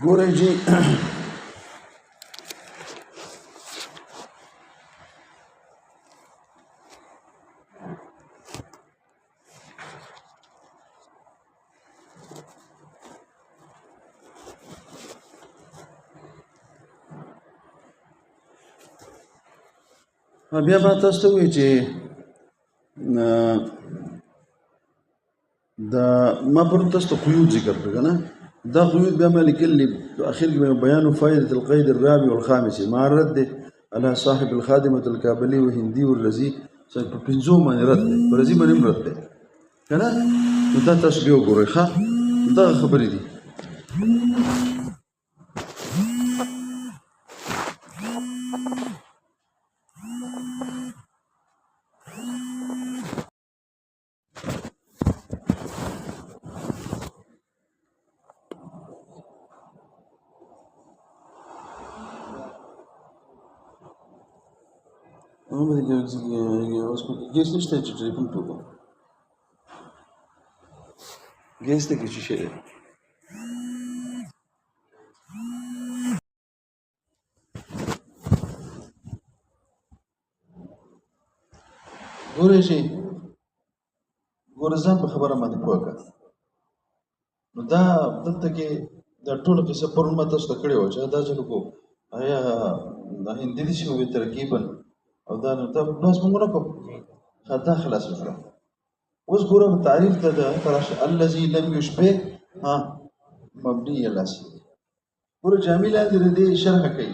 ګورئ جی بیا به تاسو ته ووایي چې ما پرون تاسو ته قیود ذکر کړه که نه دا قیود بیا ما لیکلي په اخر کې بیان فائدة القید الرابع والخامس مع الرد على صاحب الخادمة الكابلي وهندي والرزي په پنځو باندې رد دی په رزي باندې هم رد دی که نه نو دا تاسو بیا وګورئ ښه دغه خبرې دي اوس پکې ګیس نشته چې ټلیفون پرې وکړم ګیس ته کې څه شی دی ګورئ چې ګوره ځان په خبره باندې پوه کړه نو دا دلته کې دا ټوله قصه پرون ما تاسو ته کړې وه چې دا چې کو آیا دا هندي دي چې وي ترکیبا او دا نو دا بس موږ نه کوو دا خلاص وکړه اوس ګوره تعریف ته ده تراشه الذي لم يشبه مبني الاسم ګوره جامع لاندې د دې شرح کوي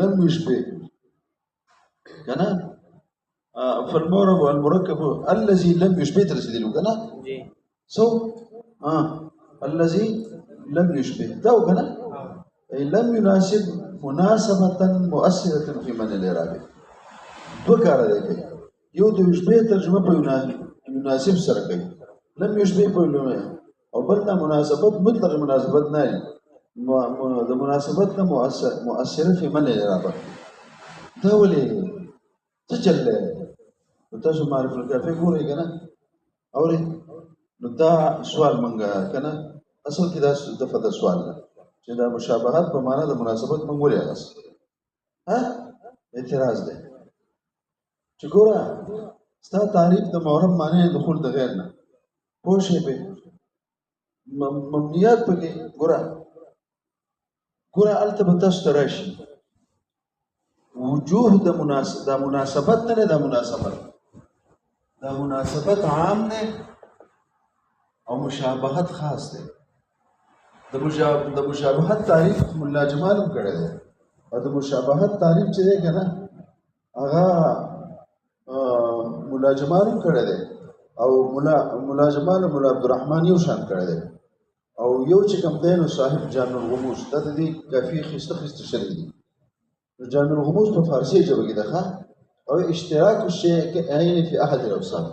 لم يشبه کنه فالمورب والمركب الذي لم يشبه ترسيدلو کنه سو الذي لم يشبه دا کنه لم يناسب مناسبة مؤثرة في من الإعراب دو کار دی کوي یو د يشبه ترجمه په مناسب سره کوي لم يشبه په لومه او بل نه مناسبت مطلق مناسبت نه د مناسبت نه مؤثره په من الإعراب دا ولې څه چل دی تاسو معرفت الکافي ګورئ کنه اورئ نو دا سوال مونږه کنه اصل کې دا دغه د سوال ده چې دا مشابهت په معنا د مناسبت مونږ ولې اغاز اعتراض دی چې ګوره ستا تعریف د مورب معنی دخول د غیر نه پوه شئ په مبنیات پکې ګوره هلته به تاسو ته راشي وجوه د مناسبت نه د مناسبت عام نه او مشابهت خاص دی د مشابهت تعریف ملا جمال هم کړی دی او د مشابهت تعریف چې دی که نه هغه ملا جمال هم کړی دی او ملا جمال ملا عبدالرحمن یو شان کړی دی او یو چې کوم دی نو صاحب جامع الغموس دا د دې کافي ښایسته شرح دي جامع الغموس په فارسي ژبه کې ده او اشتراک الشيئين في احد الاوصاف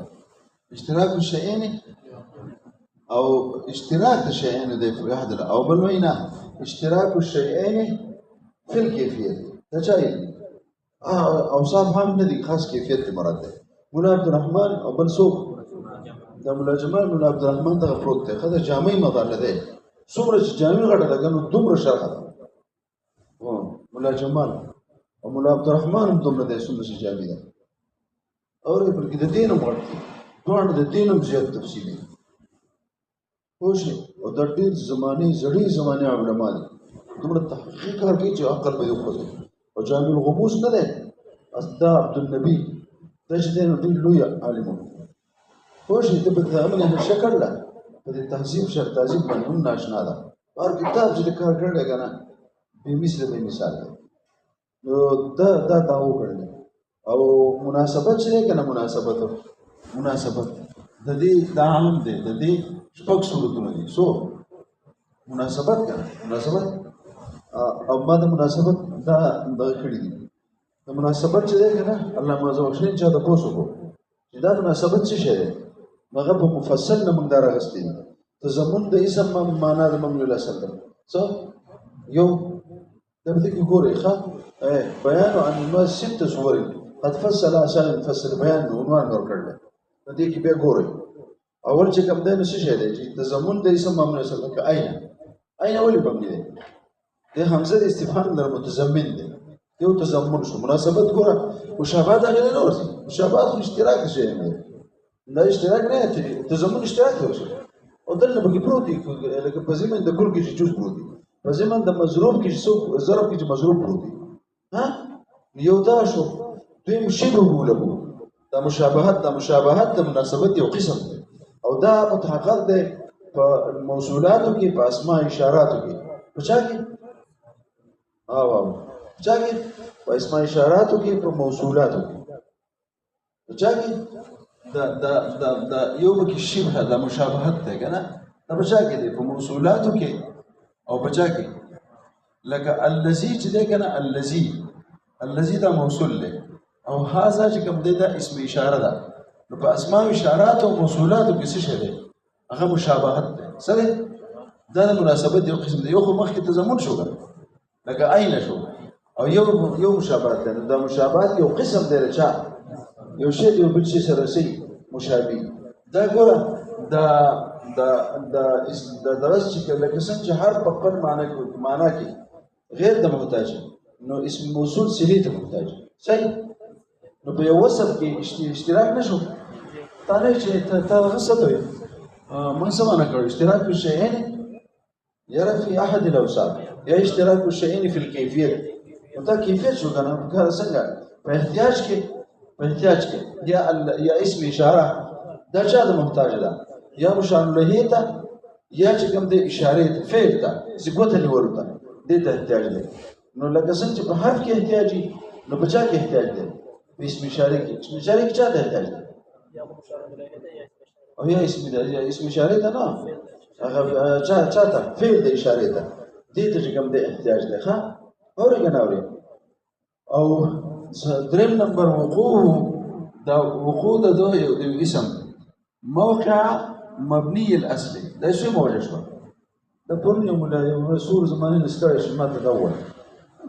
اشتراك الشيئين او اشتراك الشيئين ده في احد او بل وینا اشتراك الشيئين في الكيفيه دا چای اوصاف هم نه دي خاص کیفیت مراد ده مولا عبدالرحمن او بل څوک دا مولا جمال مولا عبدالرحمن دغه پروت دی خدای جامع مدار ده څومره چې جامع غړه لګا نو دومره شرح ده مولا جمال او مولا عبدالرحمن هم دومره دی څومره چې جامع ده او بلکې د دین هم غړي دوه د دین هم زیات تفصیلي خوشي او د ډېر زړې زمانه علما دي دومره تحقیق کوي چې عقل به وخوځي او جامع الغموس نه ده دا عبد النبي دا چې دی نو ډېر لوی عالم خوشي ته په عمل نه شکل لا په تهذیب شرط تهذیب باندې هم ناشنا ده هر کتاب چې کار کړی کنه به مثال دی نو دا وکړل او مناسبت چې کنه مناسبت د دې دا عام دی د دې شپږ صورتونه دي سو مناسبت او ما د مناسبت دا کړی دي د مناسبت چې دی کنه الله عزوجل چې دا پوسو کو چې دا مناسبت څه شی دی هغه په مفصل نه موږ دا راغستې تضمن د اسم معنا د مبني الاصل ده څه یو د دې کې ګورئ بیان عن الناس 6 صور قد فصل عشان نفسر بیان عنوان ورکړل د دې کې به ګورئ اول چې کوم دی نو څه شی دی چې تضمن د اسم مبني الاصل ده اين ولې مبني دی د حمزه د استفهام در متضمن دی یو تضمن شو مناسبت ګوره مشابهت هغه نه ورسي مشابهت خو اشتراک شي نه دا اشتراک نه تضمن اشتراک دی او دلته به پروت دی لکه په زمين د کل کې چې جز پروت دی په زمين د مضروب کې څو ظرف کې چې مضروب پروت دی ها یو دا شو دویم شبه له دا مشابهت د مناسبت یو قسم دی او دا متحقق دی په موصولاتو کې په اسماء اشاراتو کې په چا کې چا کې په اسماء اشاراتو کې په موصولاتو کې په چا کې دا یو کې شبه د مشابهت دی کنه دا په چا کې دی په موصولاتو کې او په چا کې لکه الذي چې دی کنه الذي دا موصول دی او هاذا چې کوم دی دا اسم اشاره ده نو په اسماء اشارات او موصولاتو کې څه شی دی هغه مشابهت دی سره دا مناسبت یو قسم دی یو خو مخکې تضمن شو لکه عین شو او یو مشابهت دی دا مشابهت یو قسم دی رچا یو شی دی بل شي سره سي مشابه دا ګوره دا درس چې لکه څنګه چې هر په خپل معنا کې غیر د محتاج نو اسم موصول صحیح ته محتاج صحیح نو په یو وصف کې اشتراک نشو تانه چې ته غصه وي من سمعنا کړو اشتراک الشيئين يرى في احد الاوصاف یا اشتراک الشيئين في الكيفيه دا کیفیت شو کنه څنګه په احتیاج کې یا اسم اشاره دا چا د محتاج ده یا مشار له ته یا چې کوم د اشاره ته فعل ته څه نیول ته دې ته احتیاج ده نو لکه څنګه چې په حرف کې احتیاجي نو په چا کې احتیاج ده په اسم اشاره کې چا ته احتیاج ده او یا اسم اشاره ته نه هغه چا ته فعل د اشاره ته دې ته چې کوم د احتیاج ده ښه اوري او دریم نمبر وقوع د یو اسم موقع مبني الاصل دا شی موجه شو د پرنه مولا رسول زمانه نستړی شمه تدور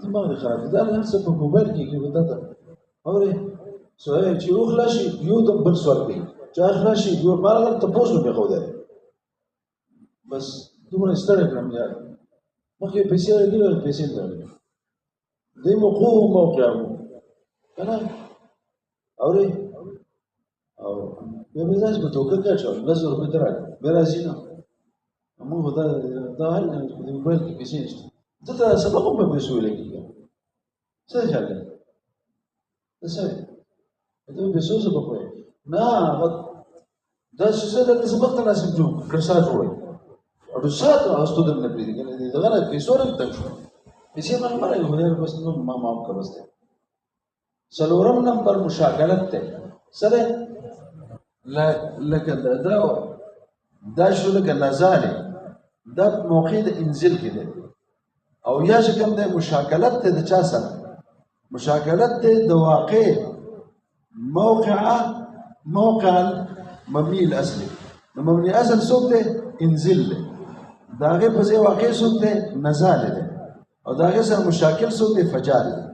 دماغ خراب ده هر څه په موبایل کې وته اوري سوال چې یو خلاصي یو د بل سوال کوي چې خلاصي یو مالګه ته پوسو به خو ده بس دومره ستړی کړم یار مخکې پیسې راګیره پیسې درلې دې موقع کنه اوري او به ځاش په توګه کاچو لزر روپے درا به راځي نه موږ دا حل په موبایل کې پیسې نشته ته سبق په پیسو لګي څه حل ده څه ته پیسو سبق وای نه دا څه د سبق ته ناسب جو کرسا جوړي او سات واستو د نبی دي کنه دغه نه پیسو راځي شو پیسې باندې باندې غوړې بس نو ما معاف کړسته سلورم نمبر مشاکلت ته سره لکه دا شو لکه نزاله دا موقع د انزل کې ده او یا چې کوم د مشاکلت ته د چا سره مشاکلت ته د واقع موقع مبني الاصلي نو مبني اصل څوک ده انزل ده داغه په ځای واقع څوک ده نزاله ده او داغه سره مشاکل څوک ده فجار ده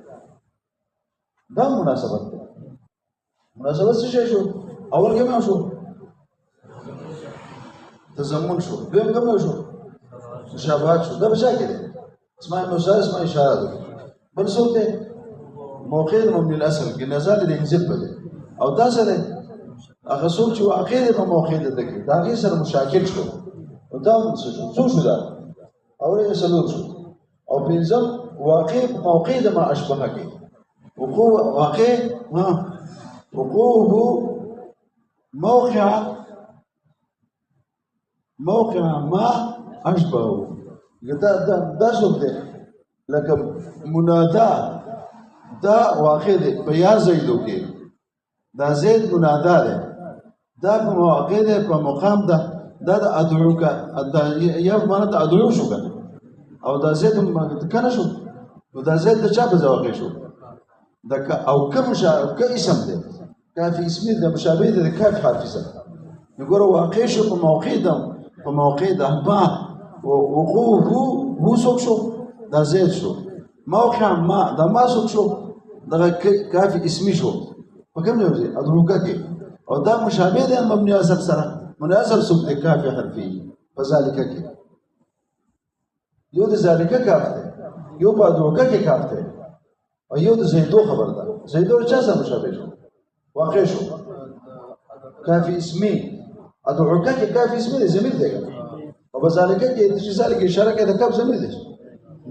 دا مناسبت ده مناسبت څه شو اول کوم شو تضمن شو دویم کوم شو مشابهت شو دا بچا کړي اسماء موصوله اسماء اشاره ده بل څه ده موقع مبني الاصل کې نزال د انزل بده او دا سره هغه څوک چې واقع د موقع ده کې دا غي سره مشاکل شو او دا څه شو دا اورې سلوک شو او پنځم واقع موقع د ما اشبهه کې وقوع واقع وقوعه موقع ما اشبهه دا څوک ده لکه منادا دا واقع ده په یا زیدو کې دا زید منادا ده دا په مواقع ده په مقام ده دا د ادعوک یا معنا د ادعو شو کنه او دا زید کنه شو نو دا زید د چا په واقع شو دا او کوم اسم ده کافي اسمي ده مشابه ده کاف حافظه نګور واقع شو په موقع ده با وقوعه هو څوک شو دا زید شو موقع ما دا ما څوک شو دا کافي اسمي شو په کوم ځای دی ادروکه کې او دا مشابه ده مبني اصل سره مبني اصل څوک ده کافي حرفي فذلك کې یو د ذالک کاف ده یو په ادعوګه کې کاف دی او یو د زیدو خبر ده زیدو چا سره مشابه شو واقع شو کافي اسمي ادعوګه کې کافي اسمي دی ضمیر دی او بذالک کې د شي ذالک اشاره کوي د کاف ضمیر دی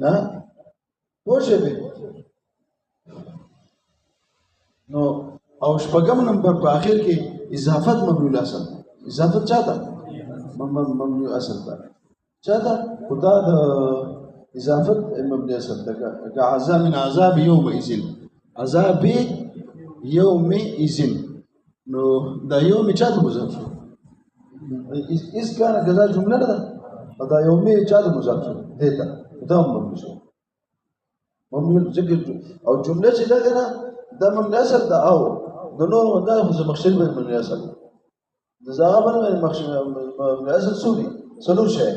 نه پوه به نو او شپږم نمبر په اخر کې اضافت مبني الاصل اضافت چاته مبني الاصل ده چاته خدا د اضافت مبني الاصل ده عذاب من عذاب يوم اذن عذاب يوم اذن نو دا يوم چاته مضاف اس کار غدا جمله ده دا يوم چاته مضاف ده دا مبني شو مبني ذکر او جمله چې ده نه دا مبني اصل ده او د نور ودا خو مخشل به مبني اصل د زغه باندې مخشل مبني اصل سوري سلور شي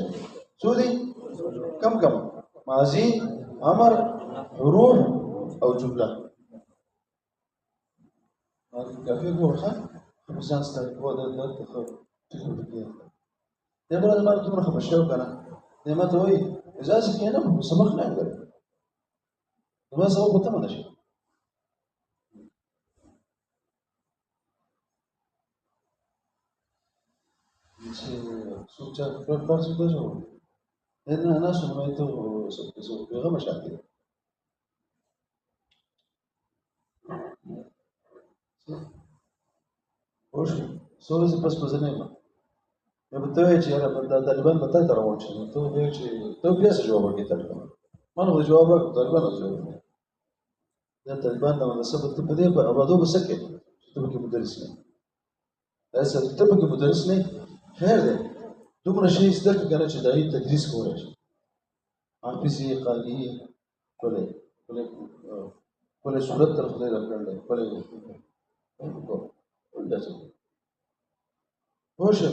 سوري کم ماضي امر حروف او جمله کافي ګورخه خصوصا ستاسو په دغه تخو دا بل ما ته مرخه بشو کنه دا ما ته وي اجازه کینه په سمخ نه غواړي نو زه به ته منشي سوچا پر پاسو ته جو انا سمعته سو بغه مشاكل اوش سورز پس نه ما یا به ته چې را په طالبان به ته روان شي ته به چې ته بیا څه جواب ورکړې طالبان مانه جواب ورکړ طالبان دا طالبان د مناسبت ته په دې په آبادو بسکه ته به مدرس نه اساس ته به مدرس نه خیر ده دومره شي ستر کنه چې دای تدریس کولای شي حافظي قاری کله صورت تر خدای راکړل کله ولداسه وشه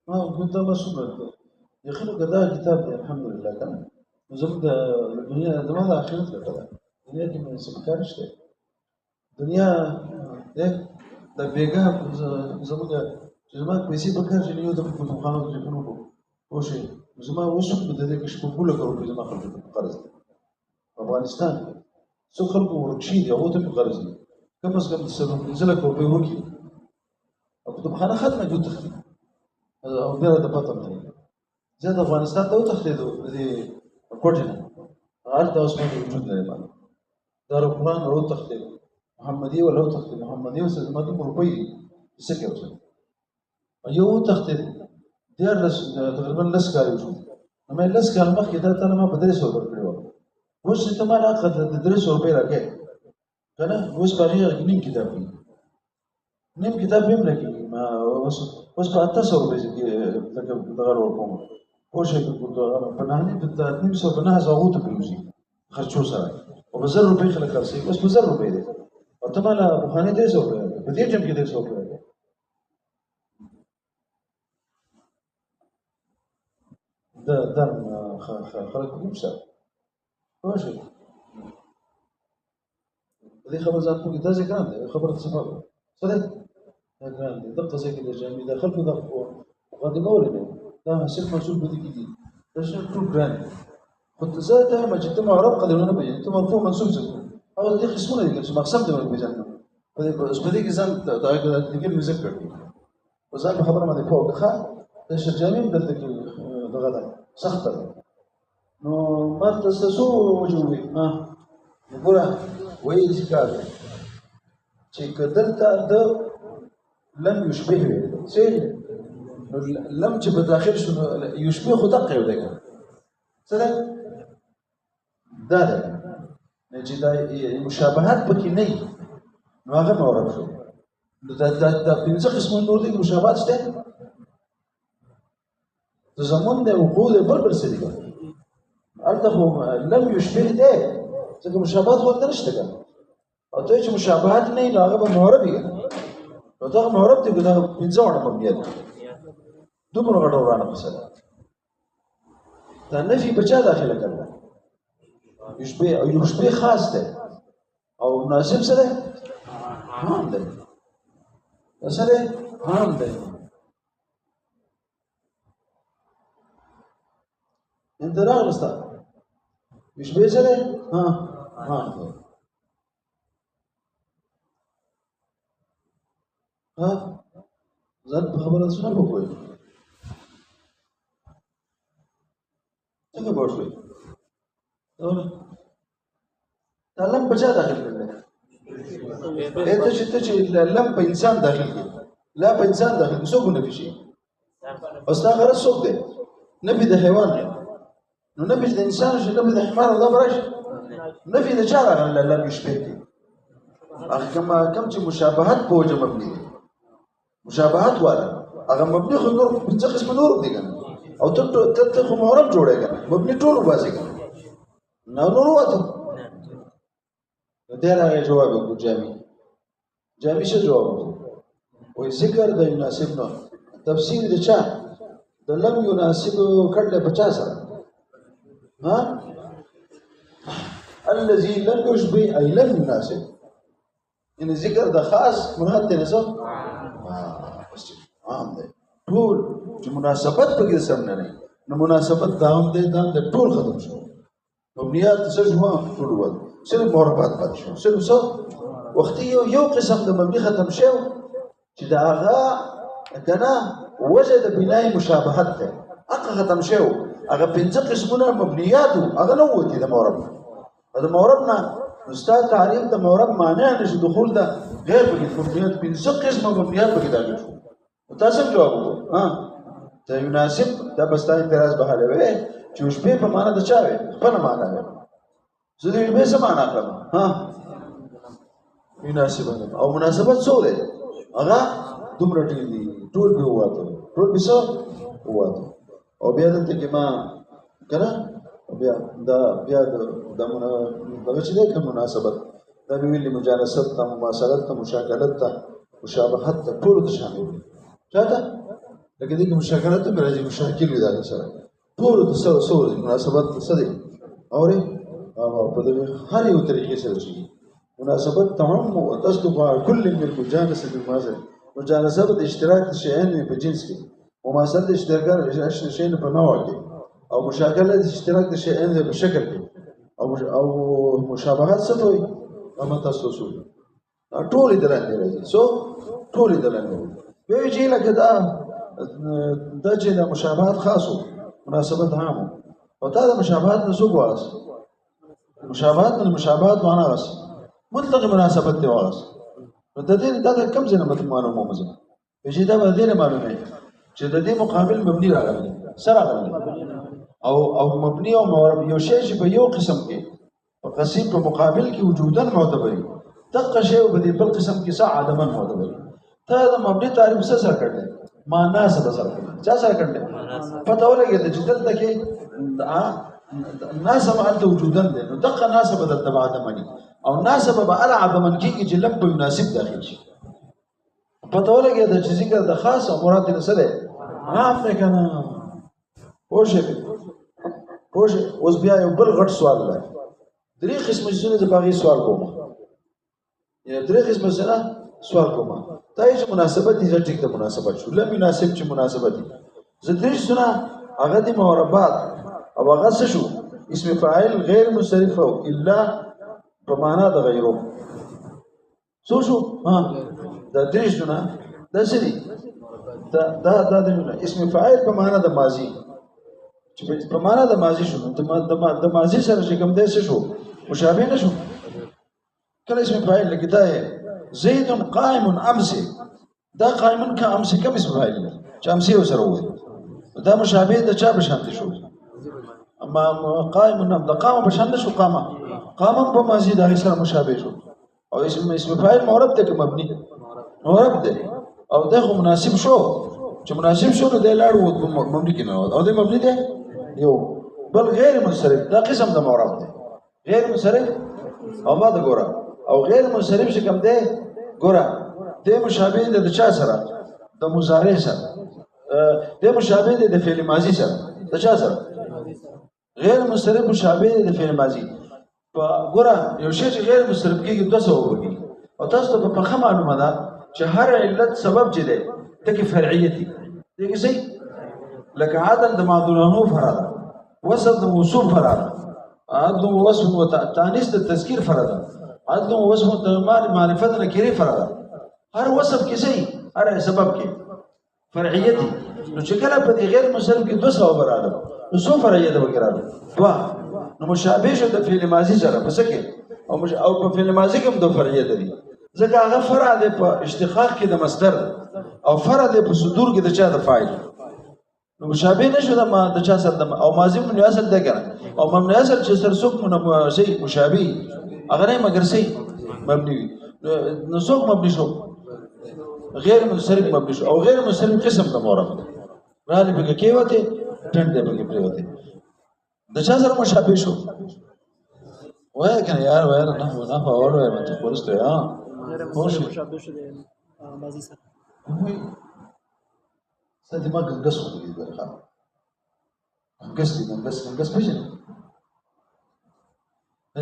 ما كنت مسؤول يخلو كذا كتاب الحمد لله كان زمد الدنيا زمان اخرت كذا الدنيا دي من سمكارش ده دنيا ده د بیګه زموږ زما پیسې په کار چې یو د کتابخانو کې پنو کو شي زما وسوم د دې کې شپږ ګوله کړو زما خلکو په قرض افغانستان څو خلکو ورکشي دی او ته په قرض دي کم از کم سبب نزله کو په ورکی او کتابخانه ختمه جو تختی او بیا د پاتم نه زه د افغانستان ته وتښتېدو د کوټینه هلته اوس مې وجود لري باندې دار قرآن ورو تښتېدو محمدي ولا تختي محمدي وسلم ما تقول بي سكر يو تختي دير تقريبا لس كاري وشو اما لس كار مخ كده انا ما بدرس ور کړو وش ته ما عقد تدرس ور پیرا کې کنه وس باغي نیم کتاب هم لګي ما وس په 800 روپے کې دغه ور کوم او شي په نهني په 200 بنه زغوت بلوزي خرچو سره او بزر روپے خلک خرڅي بس بزر روپے دي او ته مالا بخانه دې څو په دې ټیم کې دې څو په دا دم خلک کوم څه واشه دې خبر ځان په دې ځکه نه خبره څه څه ده ګران دي دغه ځکه د جامع د خلکو د مقدمه ولري دا صرف مسؤل بده کیږي دا څه ټول ګران خو ته ته ما چې ته معرب قدرونه به ته مرفوع منصوب څه او دې قسمونه دي چې مقصد دې ورته ځان په دې کې ځان دا دغه مزه کړی او ځان خبره باندې فوق ښه د شجامین دلته کې دغه ده سخت ده نو ما تاسو وجوي ها وګوره وایي چې کار چې کدلته د لم يشبه څه لم چې په داخل شنو يشبه خو دقه یو ده څه ده دا ده چې دا مشابهت پکې نه وي نو هغه مورب شو دا پنځه قسمه نور دي مشابهت شته زمون د وقوع بل څه دي البته لم يشبه ده ځکه مشابهت وخت نشته او ته چې مشابهت نه نو هغه مورب وي نو دا مورب دي دا پنځه وړه مبني ده دومره غټه ورانه مسله دا نفي بچا داخله کړل يشبه خاص ده او مناسب سره عام ده سره عام ده انت راغلستا يشبه سره ها ها ها ځان په خبره څه نه وکوي څنګه ورشي لم بچا داخل کړل ته چې لم په انسان داخل کی لا په انسان داخل کی څوک نه شي او ستا غرض څوک دی نفي د حیوان نو نفي د انسان شي نفي د حمار او د برش نفي د چا راغله لم يشبه کی هغه کوم چې مشابهت په وجه مبني دي مشابهت والا هغه مبني خو نور پنځه قسم نور دي کنه او ته خو مورب جوړه کنه مبني ټول واسي کنه نور وته دې راغی جواب وکړو جامي څه جواب وایي ذکر د مناسب نو تفسیر د چا د لم يناسب کړل 50 سره ها الذي لم يشبه اي لم يناسب ان ذکر د خاص مراد ته نسب عام دی ټول چې مناسبت پکې سم نه نه نو مناسبت داوم دی دام د ټول ختم شو مبنيات څه شو ټول وو صرف مربات پاتې شو صرف څو وخت یو قسم د مبني ختم شو چې دا هغه کنه وجد بنای مشابهت ده هغه ختم شو هغه پنځه قسمونه مبنيات هغه نو وتی د مورب د موربنا استاد تعریف د مورب معنی نشي دخول ده غیر په مبنيات پنځه قسمه مبنيات پکې داخل شو تاسو جواب ها ته مناسب دا بستا اعتراض به حلوي چې شپې په معنا د چا وي خپل معنا وي زه دې به څه معنا کړم ها مناسب او مناسبت څه ده هغه دومره دي ټول به واته ټول به څه واته او بیا دلته کې ما کنه بیا دغه چې ده مناسبت دا ویلي مجالست ته مماثلت ته مشاکلت ته مشابهت ته ټول ته شامل دي چاته لکه دې کې مشاکلت ته راځي مشاکل وي دا سره ټول ته سره مناسبت څه دي اوري او په دې هر یو طریقې سره شي مناسبت تعم وتصدق كل من المجالسه بالمازل مجالسه د اشتراک شیان په جنس کې مماثله اشتراک شیان په نوع کې او مشاکله د اشتراک شیان په شکل کې او مشابهت څه وي اما تاسو ټول دلته راځي سو ټول دلته به یې لکه دا چې د مشابهت خاصو مناسبت عامه او دا د مشابهت نه څه واس مشابهت معنا واس مطلق مناسبت دی واس نو د دې دا کم ځنه معلومه مزه چې دا به دې معلومه چې د دې مقابل مبني راغلی سره راغلی او مبني او معرب یو شی چې په یو قسم کې په قسم په مقابل کې وجودن معتبري دغه شی په دې بل قسم کې څه عدمن معتبري ته د مبني تعریف سره کړل معنا سره چا سره کړل پته ولګي چې دلته کې ناسب انت وجودن دي نو دغه ناسب د تبع عدمني او ناسب به ال عدمن کې چې لب مناسب داخل شي پته ولګي چې ذکر د خاص او مراد نه سره عام نه کنه پوښه اوس بیا یو بل غټ سوال دی درې قسمه څه د باغی سوال کوم یا درې قسمه سره سوال کوم تای چې مناسبت دي ټیک ته مناسبت شو لم مناسب چې مناسبت دي زدري سنا هغه دي موربات او هغه څه شو اسم فاعل غیر منصرف الا په معنا د غیرو شو ها دا درې سنا دا څه دي دا اسم فاعل په معنا د ماضی چې په معنا د ماضی شو د ماضی سره چې کوم دی څه شو مشابه نشو کله اسم فاعل لګیدا ہے زید قائم امس دا قائم کا امس کوم اسم فاعل چې امس یې سره وای دا مشابه د چا بشان شو اما قائم نم د قام بشان شو قام په ماضی د سره مشابه شو او اسم فاعل معرب ته مبني معرب ده او دغه مناسب شو چې مناسب شو نو د لاړ وو مبني کې نه او د مبني ده یو بل غیر منصرف دا قسم د معرب ده غیر منصرف او ما د ګوره او غیر منصرف چې کوم ده ګوره د مشابه د چا سره د مضارع سره د مشابه د فعل ماضی سره د چا سره غیر منصرف مشابه د فعل ماضی په ګوره یو شی چې غیر منصرف کېږي 200 وږي او تاسو ته په خمه معلومه ده چې هر علت سبب چې ده ټکی فرعیتی دغه شي لکه عدم د معذورانو فراد وصف د موصوف فراد عدل ووصف وتانيث التذكير فردا عدل ووصف معرفة نكري فردا هر وصف کې صحیح هر سبب کې فرعیتي نو چې کله په غیر مسلم کې 200 براله نو څو فرعیت وکړاله دوا نو مشابه شو د فعل ماضي سره پس کې او په فعل ماضي کې هم دوه فرعیت دي ځکه هغه فرع دی په اشتقاق کې د مصدر او فرع دی په صدور کې د چا د فاعل نو مشابه نشو د ما د چا سره او ماضي من اصل ده کنه او مبني اصل چې سر څوک شي مشابه هغه نه مگر شي مبني نو څوک مبني شو غیر منصرف مبني شو او غیر منصرف قسم د معرب راځي په کې وته ټند دی په کې پریوته د چا سره مشابه شو وای کنه یار وای نه اور وای مته ورسته یا خوش مشابه شو د ماضي سره سدي ما ګنګس وو دي برخه ګنګس پېژنې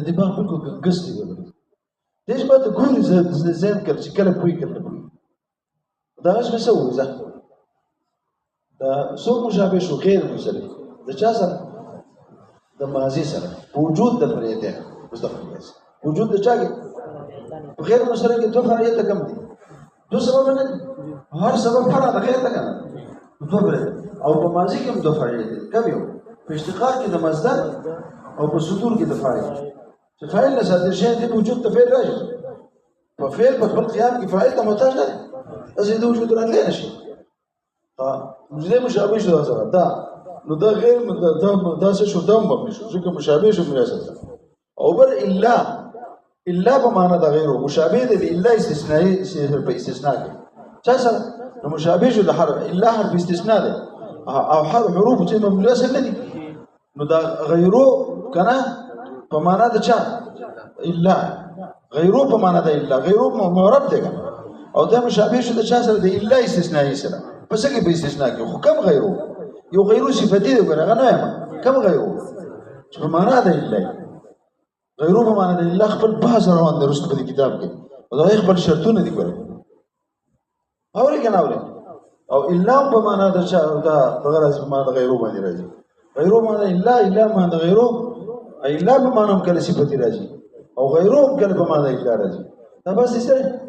دې ما په کو ګنګس دي ورته دې په ته ګوري زين کړ چې کله پوي کړل دا اوس څه وځه دا څو مشابه شو غیر مسلم د چا سره د ماضي سره وجود د فرعیت مستقبل وجود د چا کې غیر مسلم کې دوه فرعیت کم دي دوه سبب نه هر سبب فرع د غیر ته کنه او په ماضي کې هم دوه فرعیت دي کوم یو په اشتقاق کې د مصدر او په صدور کې د فاعل چې فاعل نه صادر شي د وجود ته فعل راځي په فعل په خپل قیام کې فاعل ته محتاج نه ازي د وجود راتللی نشي مجدد مشابه شو سره دا نو دا غیر دا څه شو دا مبني شو ځکه مشابه شو میراث او بل الا په معنا د غیرو مشابه د الا استثنایی په استثناء کې چا سره نو مشابه شو د حرف الا حرف استثناء ده او حروف چې مبني اصل نه دي نو دا غیرو کنه په معنا د چا الا غیرو په معنا د الا غیرو معرب ده او دا مشابه شو د چا سره د الا استثنایی سره پس کې په استثناء کې خو کم غیرو یو غیرو صفتی دی کنه غنه کم غیرو چې په معنا د الا غیرو په معنا د الا خپل بحث روان درست په کتاب کې او دا خپل شرطونه دي ګره اوري کنه اوري او الا په معنا د چا دا غرض په معنا د غیرو باندې راځي غیرو معنا الا معنا د غیرو الا په معنا کله صفتی راځي او غیرو کله په معنا الا راځي دا بس سره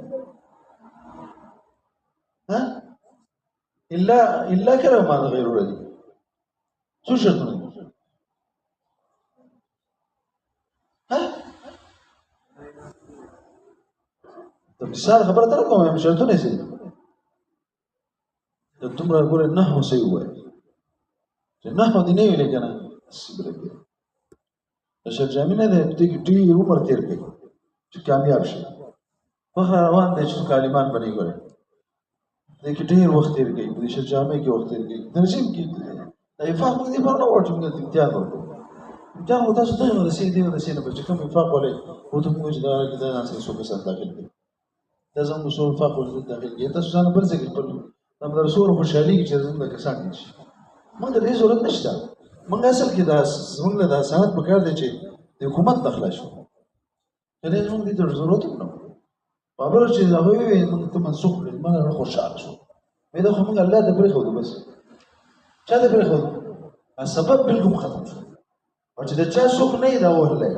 ها الا کله معنا غیرو راځي څه شرطونه ها ته مثال خبره تر کومه شرطونه سي ته تمره ګوره نحو سي وای چې نحو دې نه ویل کنه سبرګي نشه جامینه دې ټي عمر تیر کړي چې کامیاب شي فخر روان دي چې کلمان بني ګوره دې کې ډېر وخت تیر کړي دې چې جامې کې وخت تیر کړي درځم کې دا افاق دې په نو ورته موږ امتحان ورکړو امتحان وو تاسو ته نو سي دې نو سي نو چې کوم افاق ولې وو ته موږ دا نه څه څه څه داخل دي دا زموږ اصول افاق ولې داخل دي تاسو ځان بل څه کې خپل د مدرسو خوشحالي کې چې زموږ د کسان دي موږ د دې ضرورت نشته موږ اصل کې دا زموږ د سنت په کار دی چې د حکومت داخله شو دې زموږ د ضرورت نه خبره چې دا وي موږ ته منسوخ کړل موږ خوشاله شو مې دا خو موږ الله ته پرې خو بس چا ته پرې خو سبب بالکل ختم شو او چې دا چا څوک نه دا وهله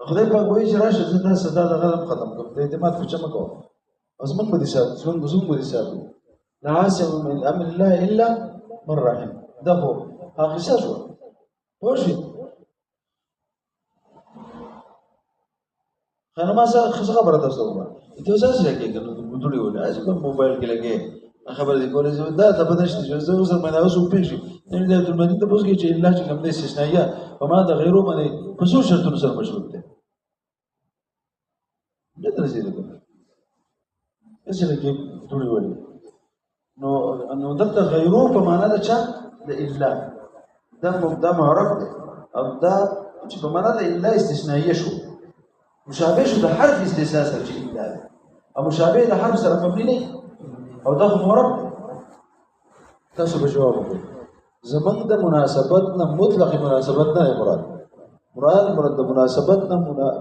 خدای په وایي چې راشه زه صدا دا غلط ختم کوم د اعتماد په چمه کوم ازمن په دې سات زمون په دې سات لا عاصم من امر الله الا من رحم دا هو هغه څه شو ورشي خانه ما څه خبره تاسو ته ته څه څه کې کنه ګډوډي وله از په موبایل کې لګي خبر دې کولې زه دا ته بدنشت چې زه اوس مې اوس پیښې نه دې ته مې ته پوښتنه چې الله چې کوم دې استثنائیه په ما د غیرو باندې په څو شرطونو سره مشروط دي نه درځي دې اسی لکه ټولې ولې نو دلته غیرو په معنا د چا د الا دا معرف دی او دا چې په معنا د الا استثنائیه شو مشابه شو د حرف استثناء سره چې الا او مشابه د حرف سره مبني نه او دا معرف تاسو به جواب وکړئ زمنګ د مناسبت نه مطلق مناسبت نه مراد د مناسبت نه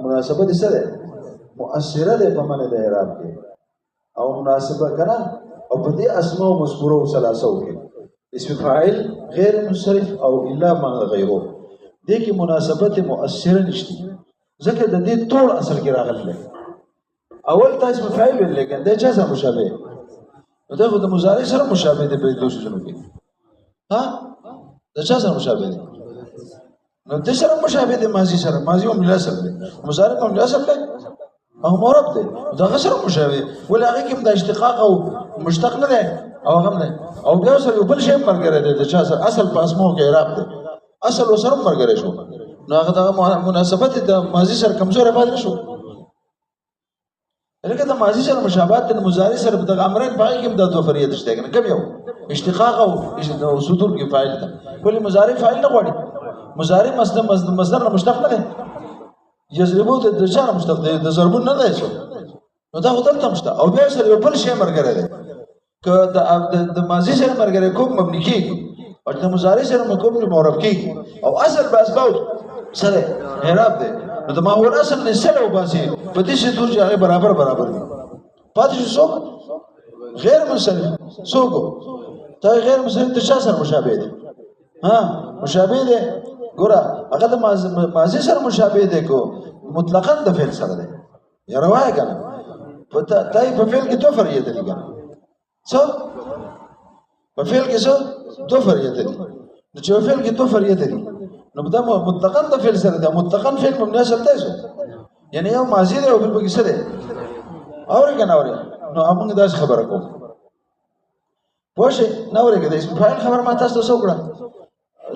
مناسبت سره مؤثره ده په معنی د اعراب کې او مناسبه کنه او په دې اسماء مذکوره او ثلاثه کې اسم فاعل غیر منصرف او الا ما غیره دې کې مناسبت مؤثره نشته ځکه د دې ټول اصل کې راغلی اول تا اسم فاعل ویل لیکن دا چا سره مشابه نو دا خو د مضارع سره مشابه دی په دوه شنو کې ها دا چا سره مشابه دی نو د سره مشابه دی ماضی سره ماضی هم له اصل دی مضارع هم له اصل دی او مرب دی دا سره مشابه ولې هغه کې د اشتقاق او مشتق نه دی او هم نه او بیا سره یو بل شی مرګره دی د چا سره اصل په اسمو کې اعراب دی اصل وسره مرګره شو نو هغه د مناسبت د ماضی سره کمزورې پاتې شو لکه د ماضی سره مشابهت د مضارع سره د امرین باقي کې د دوه فریاد شته کنه کم یو اشتقاق او صدور کې فاعل ده کله مضارع فاعل نه غواړي مضارع مصدر نه مشتق نه ده یضربو د چا نه مشتق ده د ضربون نه ده نو دا هوتل ته مشتق او بیا سره یو بل شی مرګره ده که د ماضی سره مرګره کوم مبني کیږي او د مضارع سره کوم معرب کیږي او اصل به اسباب سره اعراب ده نو د ماحول اصل نه سره وباسي په دې شی دوه هغه برابر دي پاتې شو غیر منصرف څوک ته غیر منصرف د چا سره مشابه دي ها مشابه دي ګوره هغه د ماضی سره مشابه دي کو مطلقاً د فعل سره دي یا روایت کنه پته دای په فعل کې دوه فریاد دي کنه څو په فعل کې څو دوه فریاد دي نو چې په فعل کې دوه فریاد دي نو دا مطلقاً د فعل سره ده مطلقاً فعل مبني اصل دی یعنی یو ماضی دی او بل پکې څه دی اوري کنه اوري نو موږ دا خبره کوو پوښې نو اوري کده اسم فاعل خبر ما تاسو ته وکړه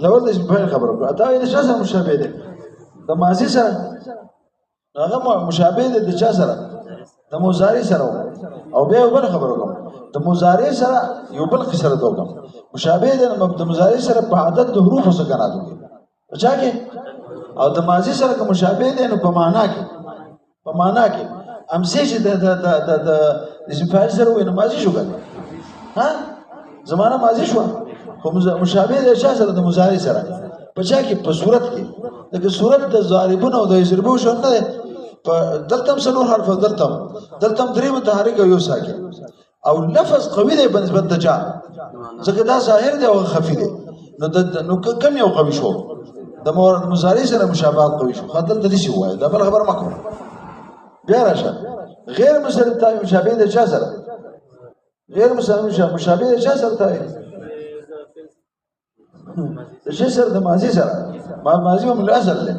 لول د اسم فاعل خبره وکړه دا د چا سره مشابه دی د ماضی سره هغه مشابه دی د چا سره د مضارع سره او بیا بل خبره کوم د مضارع سره یو بل سره دوه مشابه دی د مضارع سره په عدد د حروف سره کنه دوی چا کې او د ماضی سره کوم مشابه دی نو په معنا کې امسی چې د اسم فاعل سره ویني ماضی شو کنه ها زمانہ ماضی شو خو مشابه دی چا سره د مضارع سره په چا کې په صورت کې دغه صورت د ضاربون او د ضربو شو نه په دلتم سلور حرف دلتم درې متحرک او یو ساکن او لفظ قوي دی په نسبت د چا ځکه دا ظاهر دی او خفي دی نو کم یو قوي شو د مضارع سره مشابهت قوي شو خاطر د دې شی وای دا بل خبر ما کوم بیا راشه غیر مسلم ته مشابه د چا سره غیر مسلم مشابه د چا سره ته د شی سره د ماضی سره ماضی هم الاصل له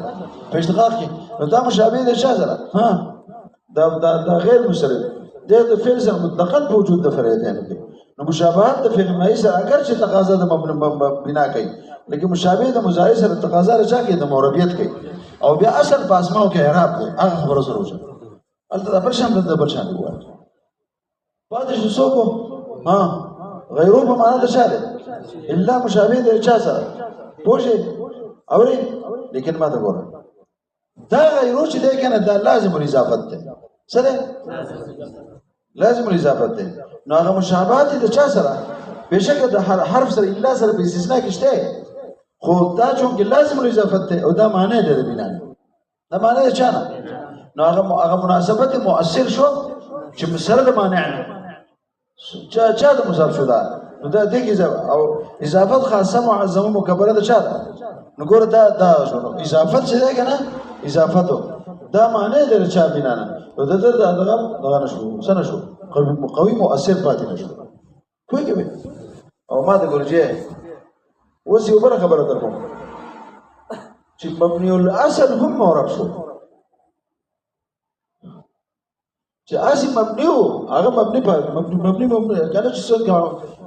په اشتقاق کې دا مشابه د چا سره ها دا غیر مسلم د فعل سره مطلقاً په وجود د فریدین کې نو مشابهت د فعل ماضی سره اگر چې تقاضا د بنا کوي لیکن مشابه د مضارع سره تقاضا رچا کوي د معربیت کوي او بیا اصل په اسماء کې اعراب دی هغه خبره سره وشي البته د بل شان دی وایي پاتې شو څوک ها غیرو په معنا د شاده الا مشابه د چا سره پوښي اوري لیکن ما ته ګوره دا غیرو چې دی کنه دا لازم الاضافت دی سره لازم الاضافت دی نو هغه مشابهت د چا سره بشک د حرف سره الا سره په استثناء کې شته خو دا چې لازم الاضافت دی او دا معنی دی د بنا دا معنی د چا نه نو هغه مناسبت مؤثر شو چې مسره د مانع نه چا د مضاف شو دا نو دا دغه او اضافت خاصه معظمه مکبره د چا نو ګوره دا شو اضافت څه دی کنه اضافت دا معنی د چا بنا نه او دغه نشو سن شو قوي مؤثر پاتې نشو پوهیږئ او ما د ګورجه اوس یو بل خبره درکوم چې مبني الاصل هم معرب شو چې اصل مبني او هغه مبني کنه چې څنګه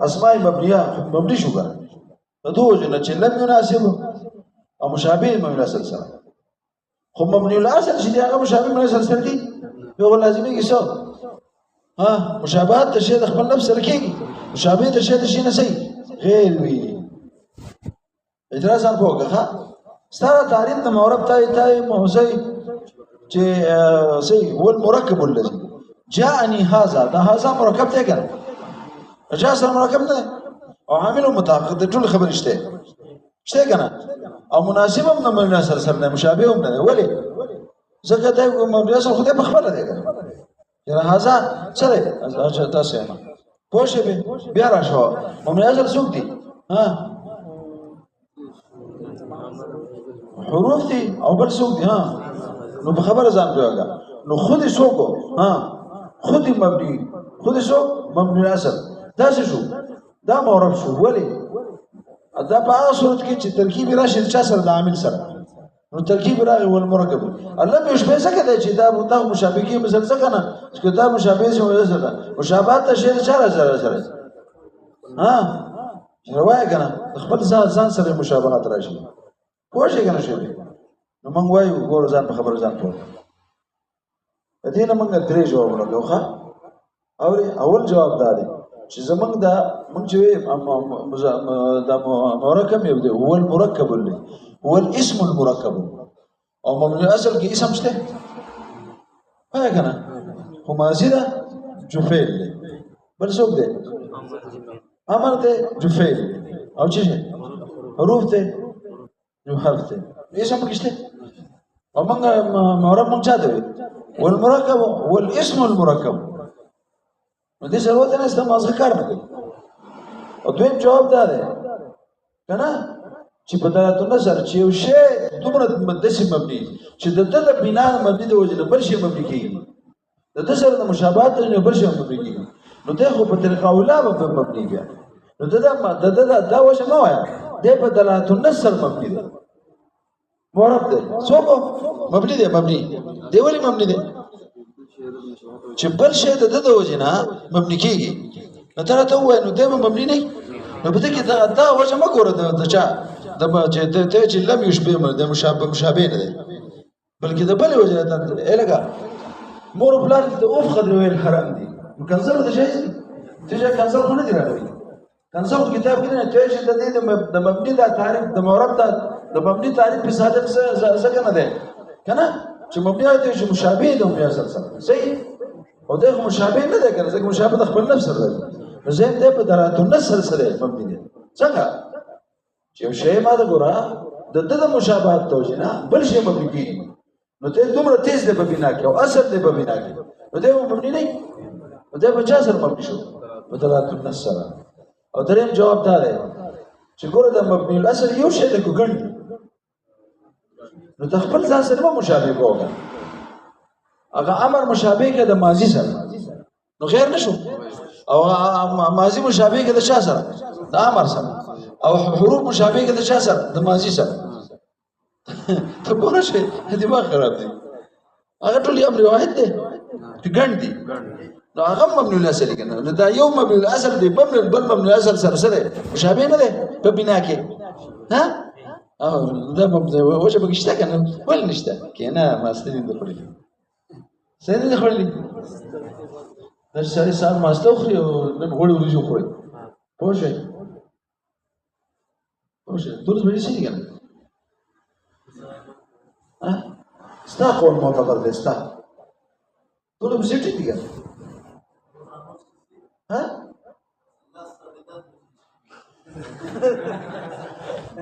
اسماء مبنيه مبني شو کنه نو دوه جن چې لم يناسب او مشابه مبني الاصل سره خو مبني الاصل چې هغه مشابه مبني الاصل سره دي یو لازمي کې څه ها مشابهت د شی د خپل نفس سره کېږي مشابه د شی د شی نه صحیح غیر وی اعتراض نه وکړه ستاره تعریف د معرب تای موضوعي چې صحیح هو المركب الذي جاءني هذا دا هذا مرکب دی کنه جاء سره مرکب نه او عامل متعاقد ټول خبر شته کنه او مناسب هم نه مبني سره نه مشابه هم نه ولی ځکه دا مبني سره خو دې په خبره دی کنه هذا سره تاسو نه پوښې بیا راښو مبني سره څوک دي ها حروف دي او بل څوک دي ها نو په خبره ځان پیوګه نو خود یې څوک ها خود یې مبني خود یې څوک مبني اصل دا څه شو دا معرب شو ولی دا په هغه صورت کې چې ترکیب راشي چا سره د عامل سره نو ترکیب راغی والمرکب الله به شپه څه کوي چې دا مشابه کې مثلا څه کنه چې دا مشابه شي مثلا مشابهت شي چا سره ها روایت کنه خپل ځان سره مشابهت راشي پوه شي کنه شي نو موږ وایو ګور ځان په خبر ځان پوه دې نه موږ درې جوابونه کوو او اول جواب دا دی چې زمونږ دا موږ چې دا مرکب یو دی هو المرکب دی هو الاسم المرکب او مبني اصل کې اسم شته پای کنه خو ماضی دا جو فعل دی بل څوک دی امر دی جو فعل او چې حروف دی جو حرف دی اسم کې شته او موږ معرب موږ چاته والمركب والاسم المركب ودې ضرورت نه است مازغه کار نه کوي او دویم جواب دا دی کنه چې په دلالت نظر چې یو شی دومره مدسي مبني چې د دې بنا مبني د وجه بل شي مبني کیږي د دې سره د مشابهت نه بل شي مبني کیږي نو دا خو په طریقه اوله به مبني بیا نو دا وجه ما وایا د په دلالت نظر مبني دی معرب دی څوک مبني دی مبني دی ولی مبني دی چې بل شی د دې وجه نه مبني کیږي نو ته وای نو دا مبني نه نو په دې کې دا وجه ما ګوره د چا د چې چې لم يشبه د مشابه نه دی بلکې د بل وجه ته الګا مور بلار د اوف خضر ویل حرام دي کنزل د شي چې کنزل نه دی راغلی کنزل کتاب کې نه ته چې د مبني د تعریف د معرب د مبني تعریف په صادق څه نه دی کنه چې مبني ته چې مشابه دی په اصل سره صحیح او د مشابه نه دی کنه ځکه مشابه د خپل نفس سره دی زين ده په دراتو نسل سره مبني دي څنګه چې یو شی ما د ګورا د د مشابهت توجه نه بل شی مبني کیږي نو ته دومره تیز ده په بنا کې او اصل ده په بنا کې نو ده مبني نه نو ده په چا سره مبني شو په دراتو نسل او دریم جواب دا دی چې ګوره د مبني الاصل یو شی د کوګن نو د خپل ځان سره مشابه کوګا هغه امر مشابه کې د ماضي سره نو غیر نشو او ماضی مشابه کې د چا سره د امر سره او حروف مشابه کې د چا سره د ماضی سره ته پوه شئ دماغ خراب دی هغه ټول یو روایت دی چې ګڼ دي نو هغه مبني الاصل کنه نو دا یو مبني الاصل دی بل مبني الاصل سره مشابه نه دی په بنا کې ها او دا مبني وجه بګشته کنه ول نشته کنه ما ستنی د خوري سید د خوري د سړي سار ماسته خوري او نن غوړي ورجو خوري پوه شئ درست به شي کنه ها ستا قول معتبر دی ستا ټول به شي دي کنه ها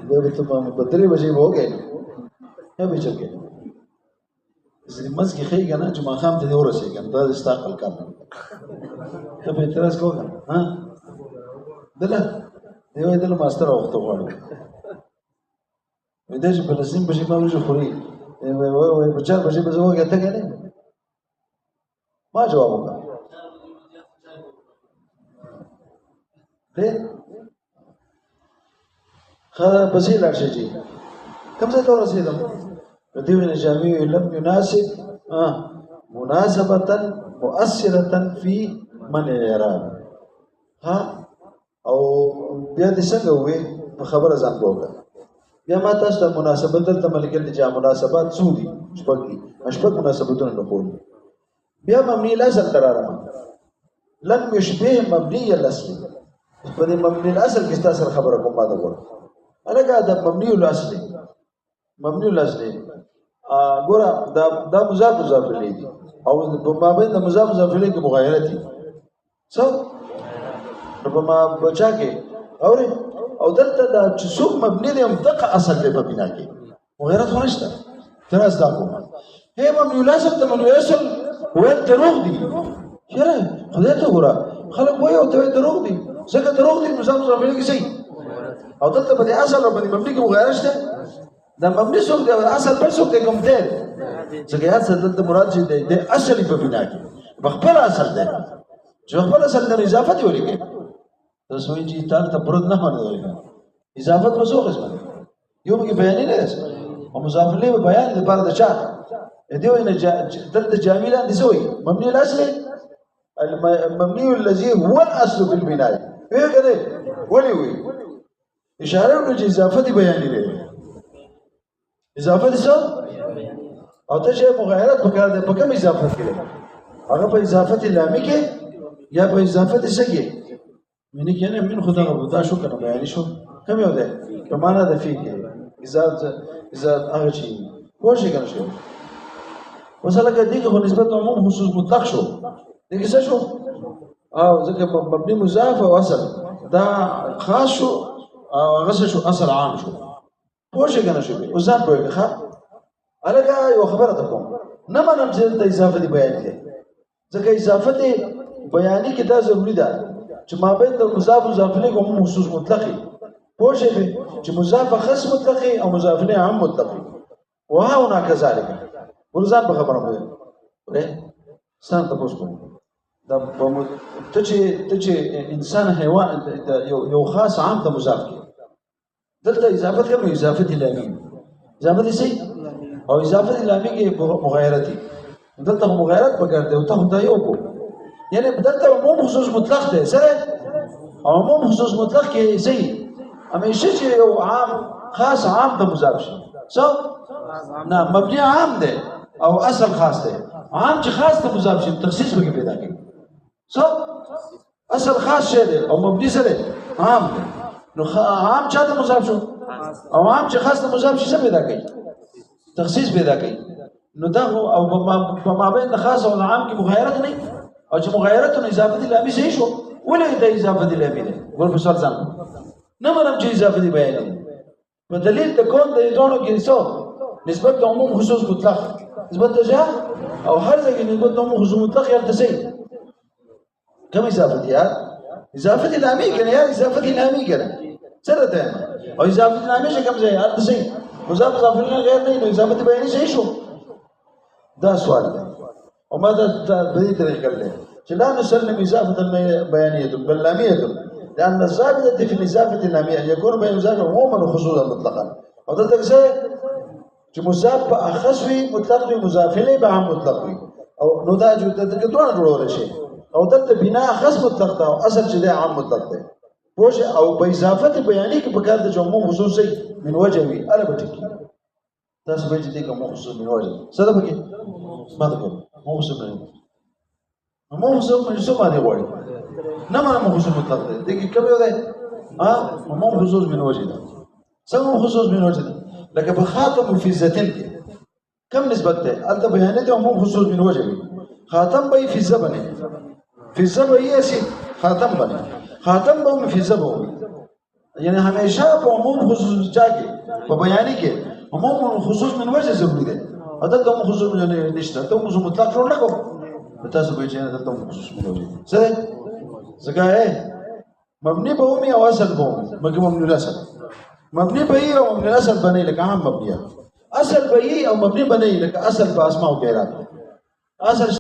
دا ته په بدري بجې وګه نه به چلګي زری مز کې خېګا نه چې ما خام ته ورسې کنه دا ستا خپل کار ته په اعتراض کوه ها دله دل ماستر وخت غواړي مې دې په لسیم بجې ما ورجو خوري وای په 4 بجې به زه وګه ته کنه ما جواب وکړ خدا بسې لاړ شي چې کوم څه تور رسیدم دیوین جامع لم يناسب مناسبة مؤثرة في من اعراب ها او بیا دې څنګه وې په خبره ځان وګه بیا ما تاسو ته مناسبت ته ملګری چې مناسبات څو دي شپږ مناسبتونه نقول بیا مبني الاصل قرارما لم يشبه مبني الاصل په دې مبني الاصل کې تاسو خبره کوم دا وګوره الګا د مبني الاصل ګوره دا مضاف الیه دي او په مابین د مضاف الیه کې مغایرت دي څه نو په ما بچا کې او دلته دا چې څوک مبني دی هم دغه اصل دی په بنا کې مغایرت ونشته تراس دا کوم هي مبني الاصل ته مبني الاصل وایي دروغ دي چیرې خدای ته ګوره خلک وایي او ته دروغ دي څنګه دروغ دي مضاف الیه کې صحیح او دلته په اصل او په مبني کې مغایرت شته دا مبني څوک دی اصل بل څوک دی کوم دی ځکه یاد سره دلته مراد چې دی اصلي په بنا کې بخپل اصل دی چې خپل اصل د اضافت ولیکي تاسو یې چې تاسو ته پرد نه باندې ولیکي اضافت په څو قسم دي یو کې بیان نه راځي او مضاف الیه به بیان د بار د چا دی وینه دلته جامع لاندې سوی مبني الاصل المبني الذي هو الاصل في البناء ايه كده ولي وي اشاره ورته اضافه بیان لري اضافه څه او ته چې مغایرت وکړه د په کوم اضافه کې هغه په اضافه لامي کې یا په اضافه څه کې منی کې نه من خدا غوډا شو کنه بیان شو کوم یو ده په معنا د فی کې اذا هغه شي پوښی کنه شو وصله کې دغه خو نسبت عموم خصوص مطلق شو دغه څه شو او ځکه مبني مضاف او اصل دا خاص شو او هغه شو اصل عام شو پوښی کنه شو وزن به ښه الګا یو خبره ده کوم نه منم چې د اضافه دی بیان کې ځکه اضافه دی بیانې کې دا ضروری ده چې مابین د مضاف مضاف الیه کوم خصوص مطلقي پوښی به چې مضاف خاص مطلقي او مضاف الیه عام مطلقي وها هنا كذلك ورزان په خبره مو ده سان تاسو کوم دا ته چې انسان حیوان یو خاص عام ته مضاف کی دلته اضافت کوم اضافت لامی اضافت سي او اضافت لامی کې مغایرت دلته مغایرت پکړته او ته خدای یو کو یعنی دلته عموم خصوص مطلق ده سره عموم خصوص مطلق کې سي همیشه چې یو عام خاص عام ته مضاف شي څو نه مبني عام ده او اصل خاص ده عام چې خاص ته مضاف شي تخصیص به پیدا کوي څو اصل خاص شه ده او مبني سره عام ده نو عام چاته مضاف شو او عام چې خاص ته مضاف شي څه پیدا کوي تخصیص پیدا کوي نو دا او په مابین د خاص او عام کې مغایرت نه او چې مغایرت او اضافه لامی صحیح شو ولې د اضافه لامی ده ور په سوال ځم نه مرم چې اضافه دی بیان په دلیل د کون د دوه کې څو نسبت د عموم خصوص مطلق نسبت د جا او هر ځای نسبت د عموم خصوص مطلق یاد څه کوم اضافه دي اضافه لامی کنه یا اضافه لامی کنه سره ده او اضافه لامی څه کوم ځای یاد څه مضاف مضاف الیه غیر نه نو اضافه بیان صحیح شو دا سوال ده او ما دا بدی طریقه کړل چې لا نسلم اضافه بیانیه بل لامیه لأن الزائدة في الإضافة اللامية يكون بين مضاف عموما وخصوصا مطلقا او دلته څه چې مضاف په اخص وي مطلق وي مضاف الیه به عام مطلق وي او نو دا چې دغه دوه جوړول شي او دلته بنا اخص مطلق دا او اصل چې دی عام مطلق دی پوه او په اضافه بیانې کې په کار د عموم خصوصي من وجه وي اله بټکی تاسو به چې دغه عموم خصوصي من وجه څه ده پکې ما ده کوم عموم خصوصي عموم خصوصي باندې وایي نه ما خصوص مطلق ده دغه کوم یو ده عموم خصوص من وجه ده څنګه خصوص من وجه ده لکه په خاتم فی ذاتن کې کم نسبت ده البته بیان ده عموم خصوص من وجه وي خاتم به فی زبنه فی زبه یې شي خاتم بنه خاتم به فی زبه وي یعنی همیشه په عموم خصوص چاګي په بیان کې عموم خصوص من وجه ضروري ده اته کوم خصوص نشته ته موږ مطلق جوړ نه کوو تاسو به چې دلته خصوص من وجه سره ځکه مبني به ومي او اصل به ومي مګر مبني الاصل مبني به او مبني الاصل بني لك عام مبني اصل به او مبني بني لك اصل په اسماء او غیرات اصل